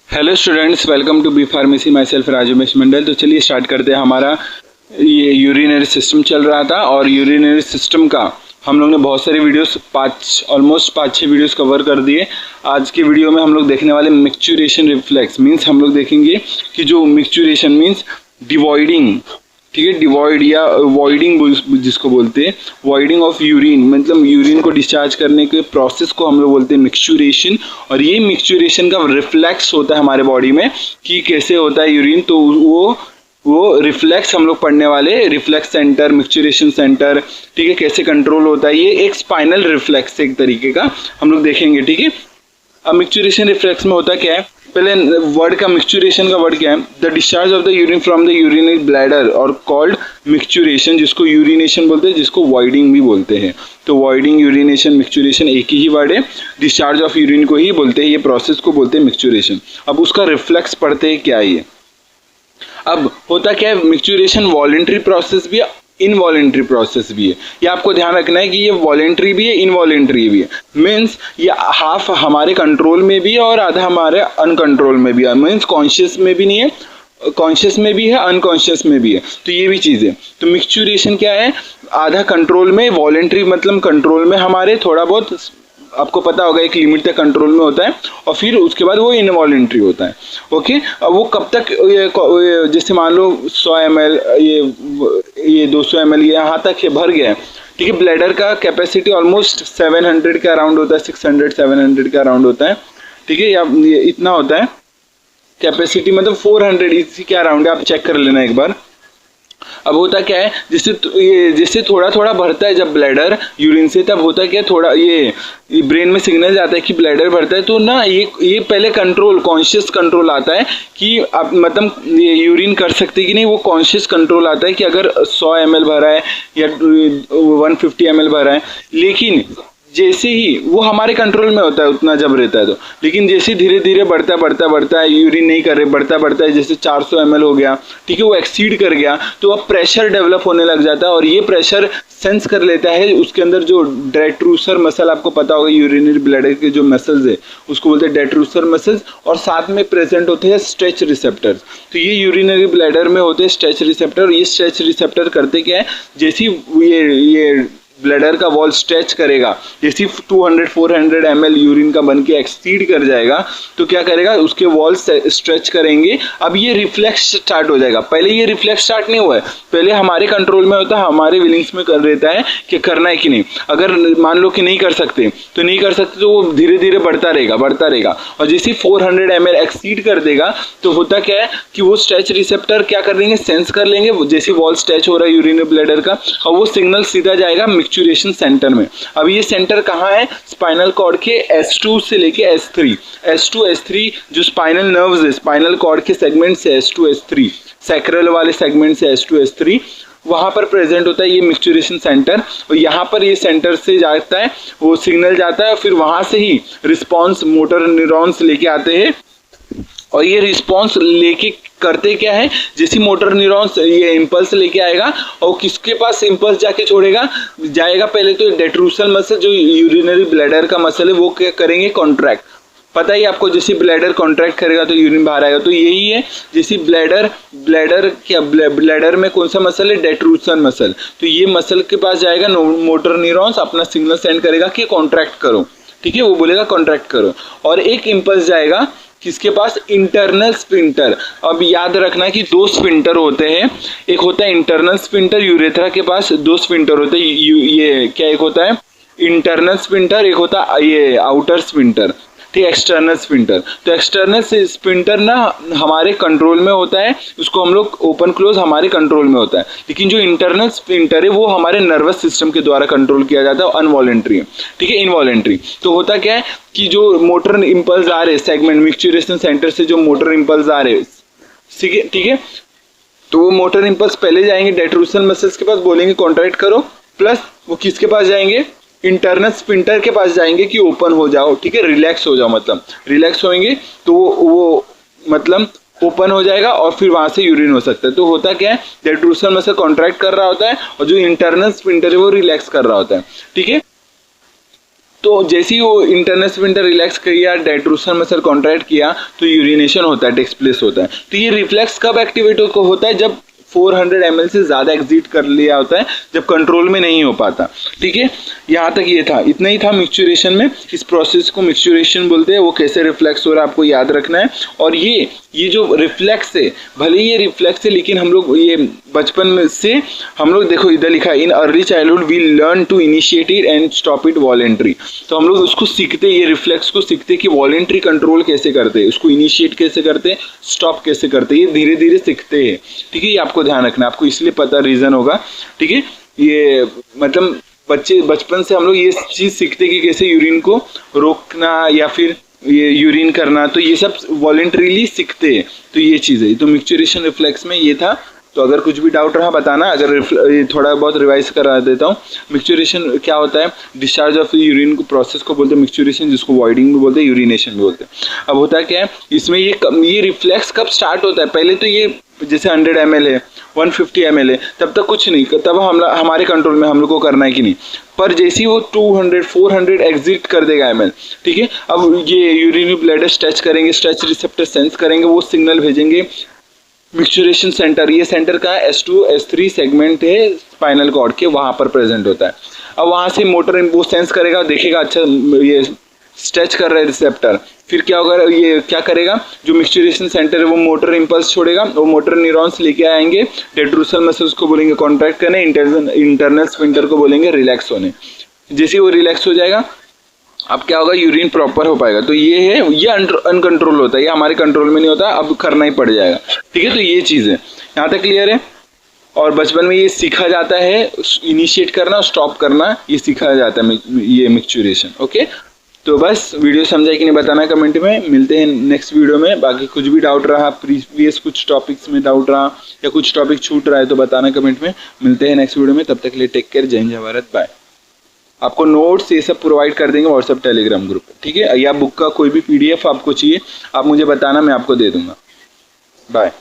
Hello students, welcome to B pharmacy. Myself Rajesh Mandal. तो चलिए start करते हैं। हमारा ये यूरिनरी सिस्टम चल रहा था और यूरिनरी सिस्टम का हम लोग ने बहुत सारी वीडियोस ऑलमोस्ट 5-6 वीडियोस कवर कर दिए। आज की वीडियो में हम लोग देखने वाले मिक्चुरेशन रिफ्लेक्स मीन्स हम लोग देखेंगे कि जो मिक्चुरेशन मीन्स डिवॉइडिंग, ठीक है, डिवॉइड या वॉइडिंग जिसको बोलते हैं, वॉइडिंग ऑफ यूरिन, मतलब यूरिन को डिस्चार्ज करने के प्रोसेस को हम लोग बोलते हैं मिक्सचुरेशन। और ये मिक्सचुरेशन का रिफ्लेक्स होता है हमारे बॉडी में कि कैसे होता है यूरिन, तो वो रिफ्लेक्स हम लोग पढ़ने वाले, रिफ्लेक्स सेंटर, मिक्सचुरेशन सेंटर, ठीक है, कैसे कंट्रोल होता है। ये एक स्पाइनल रिफ्लेक्स एक तरीके का हम लोग देखेंगे, ठीक है। अब मिक्सचुरेशन रिफ्लेक्स में होता क्या है, पहले वर्ड का मिक्सचुरेशन का वर्ड क्या है, the discharge of the urine from the urinary bladder और कॉल्ड मिक्सचुरेशन, जिसको यूरिनेशन बोलते हैं, जिसको वॉइडिंग भी बोलते हैं। तो वॉइडिंग, यूरिनेशन, मिक्सचुरेशन एक ही वर्ड है। डिस्चार्ज ऑफ यूरिन को ही बोलते हैं, ये प्रोसेस को बोलते हैं मिक्सचुरेशन। अब उसका रिफ्लेक्स पढ़ते हैं क्या है ये। अब होता क्या है, मिक्सचुरेशन वॉलेंट्री प्रोसेस भी है, इनवॉलेंट्री प्रोसेस भी है। ये आपको ध्यान रखना है कि ये वॉलेंट्री भी है, इनवॉलेंट्री भी है। मीन्स ये हाफ हमारे कंट्रोल में भी है और आधा हमारे अनकंट्रोल में भी है। मीन्स कॉन्शियस में भी नहीं है, कॉन्शियस में भी है, अनकॉन्शियस में भी है। तो ये भी चीज़ है। तो मिक्सचुरेशन क्या है, आधा कंट्रोल में, वॉलेंट्री मतलब कंट्रोल में हमारे थोड़ा बहुत, आपको पता होगा एक लिमिट तक कंट्रोल में होता है और फिर उसके बाद वो इनवॉलेंट्री होता है। ओके, अब वो कब तक, जैसे मान लो 100 ml, ये 200 ml यहाँ तक भर गया है, ठीक है। ब्लैडर का कैपेसिटी ऑलमोस्ट 700 के अराउंड होता है, 600-700 के अराउंड होता है, ठीक है, या इतना होता है कैपेसिटी, मतलब 400 इसी के अराउंड है, आप चेक कर लेना एक बार। अब होता क्या है, जैसे थोड़ा थोड़ा भरता है जब ब्लैडर यूरिन से, तब होता क्या, थोड़ा ये ब्रेन में सिग्नल जाता है कि ब्लैडर भरता है। तो ना ये पहले कंट्रोल, कॉन्शियस कंट्रोल आता है कि आप मतलब ये यूरिन कर सकते कि नहीं, वो कॉन्शियस कंट्रोल आता है कि अगर 100 ml भरा है या 150 ml भरा है। लेकिन जैसे ही वो हमारे कंट्रोल में होता है उतना जब रहता है तो, लेकिन जैसे धीरे धीरे बढ़ता है, यूरिन नहीं कर रहे, बढ़ता है, जैसे 400 ml हो गया, ठीक है, वो एक्सीड कर गया, तो अब प्रेशर डेवलप होने लग जाता है और ये प्रेशर सेंस कर लेता है उसके अंदर जो डेट्रूसर मसल, आपको पता होगा यूरिनरी ब्लैडर के जो मसल्स है उसको बोलते हैं डेट्रूसर मसल्स, और साथ में प्रेजेंट होते हैं स्ट्रेच रिसेप्टर्स। तो ये यूरिनरी ब्लैडर में होते हैं स्ट्रेच रिसेप्टर। ये स्ट्रेच रिसेप्टर करते क्या है, जैसे ये ब्लैडर का वॉल स्ट्रेच करेगा, जैसे 200-400 ml यूरिन का बन के एक्सीड कर जाएगा, तो क्या करेगा, उसके वॉल स्ट्रेच करेंगे। अब ये रिफ्लेक्स स्टार्ट हो जाएगा। पहले ये रिफ्लेक्स स्टार्ट नहीं हुआ है, पहले हमारे कंट्रोल में होता है, हमारे विलिंग्स में कर रहता है कि करना है कि नहीं। अगर मान लो कि नहीं कर सकते तो नहीं कर सकते, तो वो धीरे धीरे बढ़ता रहेगा। और जैसे 400 ml एक्सीड कर देगा तो होता क्या है कि वो स्ट्रेच रिसेप्टर क्या कर लेंगे, सेंस कर लेंगे, जैसे वॉल स्ट्रेच हो रहा है यूरिनरी ब्लैडर का, और वो सिग्नल सीधा जाएगा मिक्सचुरेशन सेंटर में। अब ये सेंटर कहाँ है, स्पाइनल कॉर्ड के S2 से लेके S3, S2-S3 जो स्पाइनल नर्व्स है, स्पाइनल कॉर्ड के सेगमेंट से S2-S3, सैक्रल वाले सेगमेंट से S2-S3, वहाँ पर प्रेजेंट होता है ये मिक्सचुरेशन सेंटर। और यहाँ पर ये सेंटर से जाता है, वो सिग्नल जाता है, फिर वहाँ से ही रिस्पॉन्स मोटर न्यूरॉन्स लेके आते हैं, और ये रिस्पॉन्स लेके करते क्या है, जैसे मोटर न्यूरॉन्स ये इम्पल्स लेके आएगा, और किसके पास इम्पल्स जाके जाएगा पहले तो डेट्रूसल मसल, जो यूरिनरी ब्लैडर का मसल है, वो क्या करेंगे, कॉन्ट्रैक्ट। पता ही आपको, जैसे ब्लैडर कॉन्ट्रैक्ट करेगा तो यूरिन बाहर आएगा। तो यही है, जैसे ब्लैडर में कौन सा मसल है, डेट्रूसल मसल। तो ये मसल के पास जाएगा, मोटर न्यूरॉन्स अपना सिग्नल सेंड करेगा कि कॉन्ट्रैक्ट करो, ठीक है, वो बोलेगा कॉन्ट्रैक्ट करो। और एक इम्पल्स जाएगा किसके पास, इंटरनल स्फिंक्टर। अब याद रखना कि 2 स्फिंक्टर होते हैं, एक होता है इंटरनल स्फिंक्टर, यूरेथ्रा के पास 2 स्फिंक्टर होते हैं। ये क्या, एक होता है इंटरनल स्फिंक्टर, एक होता है ये आउटर स्फिंक्टर, ठीक है, एक्सटर्नल स्फिंक्टर। तो एक्सटर्नल स्फिंक्टर ना हमारे कंट्रोल में होता है, उसको हम लोग ओपन क्लोज हमारे कंट्रोल में होता है। लेकिन जो इंटरनल स्फिंक्टर है वो हमारे नर्वस सिस्टम के द्वारा कंट्रोल किया जाता है, अनवॉलेंट्री, ठीक है, इनवॉलेंट्री। तो होता क्या है कि जो मोटर इम्पल्स आ रहे सेगमेंट मिक्सचुरेशन सेंटर से, जो मोटर इम्पल्स आ रहे, ठीक है, तो वो मोटर इम्पल्स पहले जाएंगे डेट्रूसल मसल्स के पास, बोलेंगे कॉन्ट्रैक्ट करो, प्लस वो किसके पास जाएंगे, इंटरनल स्फिंक्टर के पास जाएंगे कि ओपन हो जाओ, ठीक है, रिलैक्स हो जाओ, मतलब रिलैक्स होंगे तो वो मतलब ओपन हो जाएगा और फिर वहां से यूरिन हो सकता है। तो होता क्या है, डेट्रूसल मसल कॉन्ट्रैक्ट कर रहा होता है और जो इंटरनल स्फिंक्टर है वो रिलैक्स कर रहा होता है, ठीक है। तो जैसे ही वो इंटरनल स्फिंक्टर रिलैक्स किया, डेट्रूसन मसल कॉन्ट्रैक्ट किया, तो यूरिनेशन होता है, टेक्स प्लेस होता है। तो ये रिफ्लेक्स कब एक्टिवेट होता है? जब 400 ml से ज़्यादा एग्जिट कर लिया होता है, जब कंट्रोल में नहीं हो पाता। ठीक है, यहाँ तक ये था, इतना ही था मिक्सचुरेशन में। इस प्रोसेस को मिक्सचुरेशन बोलते हैं। वो कैसे रिफ्लेक्स हो रहा है आपको याद रखना है। और ये जो रिफ्लेक्स है, भले ये रिफ्लेक्स है, लेकिन हम लोग ये बचपन में से हम लोग, देखो इधर लिखा है, in early childhood we learn to initiate it and stop it voluntary. तो हम लोग उसको सीखते, ये रिफ्लेक्स को सीखते कि वॉलेंट्री कंट्रोल कैसे करते हैं, उसको इनिशिएट कैसे करते हैं, स्टॉप कैसे करते हैं, ये धीरे धीरे सीखते हैं। ठीक है, ये आपको ध्यान रखना, आपको इसलिए पता रीजन होगा। ठीक है, ये मतलब बचपन से हम लोग ये चीज़ सीखते कि कैसे यूरिन को रोकना या फिर ये यूरिन करना, तो ये सब वॉलेंटरीली सीखते हैं। तो ये चीज़ है। तो मिक्सचुरेशन रिफ्लेक्स में ये था। तो अगर कुछ भी डाउट रहा बताना, अगर थोड़ा बहुत रिवाइज करा देता हूँ। मिक्सचुरेशन क्या होता है? डिस्चार्ज ऑफ यूरिन को प्रोसेस को बोलते हैं मिक्सचुरेशन, जिसको वॉइडिंग भी बोलते हैं, यूरिनेशन भी बोलते हैं। अब होता क्या है इसमें, ये रिफ्लेक्स कब स्टार्ट होता है? पहले तो ये जैसे 100 ml है, 150 ml है, तब तक कुछ नहीं, तब हमारे कंट्रोल में हम लोग को करना है कि नहीं। पर जैसे ही वो 200 400 एग्जिट कर देगा ml, ठीक है, अब ये यूरिनरी ब्लैडर स्ट्रेच करेंगे, स्ट्रेच रिसेप्टर सेंस करेंगे, वो सिग्नल भेजेंगे मिक्सचुरेशन सेंटर। ये सेंटर का S2 S3 सेगमेंट है स्पाइनल कॉर्ड के, वहाँ पर प्रेजेंट होता है। अब वहाँ से मोटर वो सेंस करेगा, देखेगा अच्छा ये स्ट्रेच कर रहा है रिसेप्टर, फिर क्या होगा, ये क्या करेगा, जो मिक्सचुरेशन सेंटर है वो मोटर इंपल्स छोड़ेगा, वो मोटर न्यूरॉन्स लेके आएंगे, डेट्रूसल मसल्स को बोलेंगे कॉन्ट्रैक्ट करने, इंटरनल स्फिंक्टर को बोलेंगे रिलैक्स होने। जैसे वो रिलैक्स हो जाएगा, अब क्या होगा, यूरिन प्रॉपर हो पाएगा। तो ये है, ये अनकंट्रोल होता है, ये हमारे कंट्रोल में नहीं होता, अब करना ही पड़ जाएगा। ठीक है, तो ये चीज़ है, यहाँ तक क्लियर है। और बचपन में ये सीखा जाता है, इनिशिएट करना, स्टॉप करना, ये सीखा जाता है ये मिक्सचुरेशन। ओके, तो बस वीडियो समझा कि नहीं बताना कमेंट में। मिलते हैं नेक्स्ट वीडियो में। बाकी कुछ भी डाउट रहा, प्रीवियस कुछ टॉपिक्स में डाउट रहा या कुछ टॉपिक छूट रहा है तो बताना कमेंट में। मिलते हैं नेक्स्ट वीडियो में, तब तक के लिए टेक केयर, जय हिंद जय भारत, बाय। आपको नोट्स ये सब प्रोवाइड कर देंगे व्हाट्सएप टेलीग्राम ग्रुप पे। ठीक है, या बुक का कोई भी PDF आपको चाहिए, आप मुझे बताना, मैं आपको दे दूंगा। बाय।